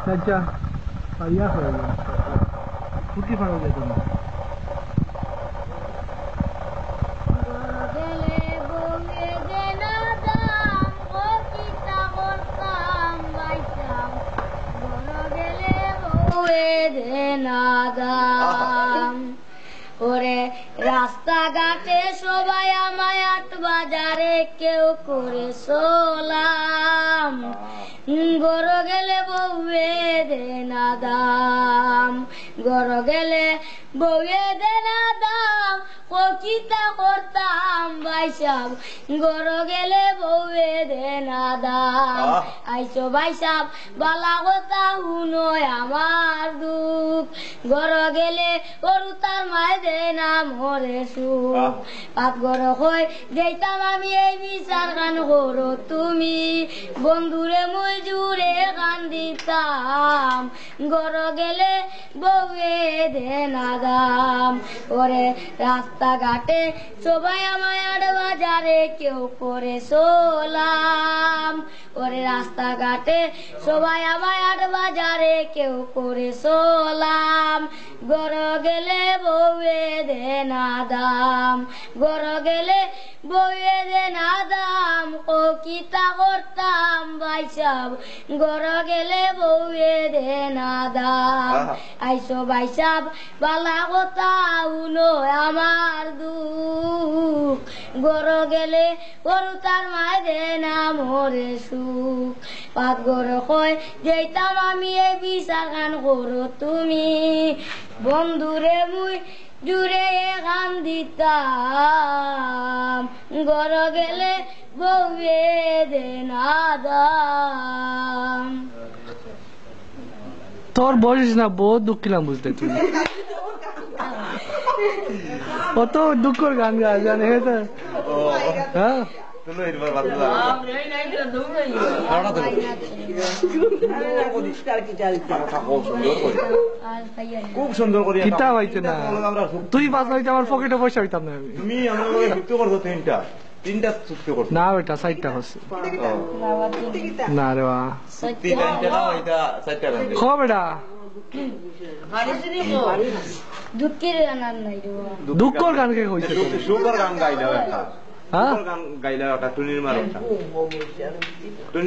আচ্ছা পারিয়া হয়ে গেল ফুটি ফাড়া যেত না ওরে রাস্তাঘাটে সবাই আমায় আট বাজারে কেউ করে সোলাম গর গেলে বউয়ে দে না দাম গর গেলে বউয়ে দে না দাম কিতা করতাম বাইসাব গর গেলে বউয়ে দে না দাম আইসো বাইসাব বালা কথা শুনো আমার দুঃখ গর গেলে ওরু তার মায় দে না মরে সুখ পাপ গর হয় যেতাম আমি এই বিচার গান করো তুমি বন্ধুরে মুই জুড়ে গান দিতাম গর গেলে বউয়ে দে না দাম ওরে রাস্তাঘাটে সবাই আমায় আট বাজারে কেউ করে সোলাম ওরে রাস্তাঘাটে সবাই আমায় আট বাজারে কেউ করে সোলাম গর গেলে বউয়ে দে না দাম গর গেলে বউয়ে দে না দাম ও কিতা করতাম বাইসাব গর গেলে বউয়ে দে না দাম আইসো বাইসাব বালা কথা উনো আমার দুঃখ গর গেলে গরু তার মায় দে না মরে সুখ পাপ গর হয় যেতাম আমি এই বিচার গান করো তুমি বন্ধুরে মুই জুড়ে গান দিতাম গর গেলে বউয়ে দে না দাম তোর বলিস না বহুত দুঃখ ছিলাম বুঝতে তুই কত দুঃখর গান গা জানে হ্যাঁ খুব সুন্দর করে কিতা হইতে না তুই বাস হইতে আমার পকেটে পয়সা হইতাম না আমি তুমি আমার চুক্তি করছো তিনটা চুক্তি করছো না ওইটা 60টা হচ্ছে না রে বা খো বেটা দুঃখের গান আর নাই দুঃখর গান কে কইছে সুখর গান গাইলাও একটা হ্যাঁ গান গাইলাও একটা টুনির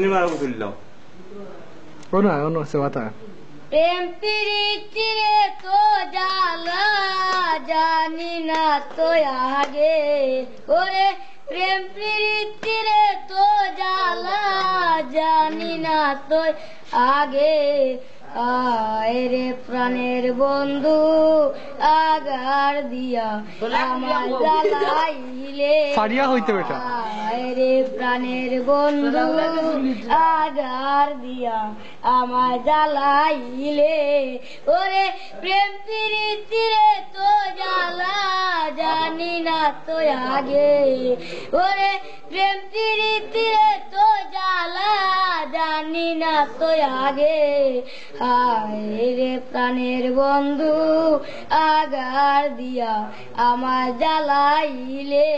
মারো তুললাও অন্য সে বাতা প্রেম প্রীতিরে তো জালা জানি না তো আগে ওরে প্রেম প্রীতিরে তো জালা জানি না তো আগে আয় রে প্রাণের বন্ধু আগার দিয়া আমার জ্বালাইলে ফাড়িয়া হইতে বেটা আয় রে প্রাণের বন্ধু আগার দিয়া আমার জ্বালাইলে ওরে প্রেম প্রীতিরে তো জ্বালা জানি না তো আগে ওরে প্রেম প্রীতিরে তো জ্বালা জানি না তো আগে হায় রে প্রাণের বন্ধু আগার দিয়া আমার জ্বালাইলে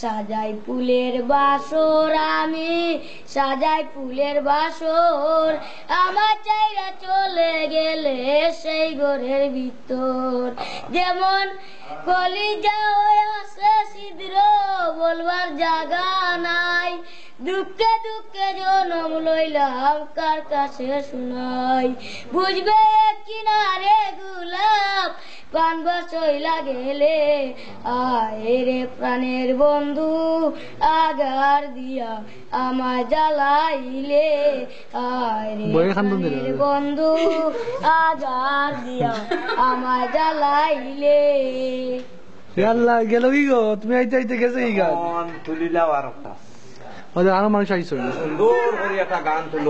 সাজাই ফুলের বাসর আমি সাজাই ফুলের বাসর আমার চাইরা চলে গেলে সেই ঘরের ভিতর যেমন কলিজা হয়ে আসে ছিদ্র বলবার জায়গা নাই দুঃখে দুঃখে জনম লইলাম কার কাছে শুনাই বুঝবে কিনারে গুলাব পানবার চইলা গেলে আয় রে প্রাণের বন্ধু আগার দিয়া আমায় জ্বালাইলে আয় রে প্রাণের বন্ধু আগার দিয়া আমায় জ্বালাইলে আল্লাহ গেল কি গো তুমি আইতে আইতে গেছে এই গান তুলিলাও আর একটা আরো মানুষ আইসো সুন্দর করে একটা গান তুলো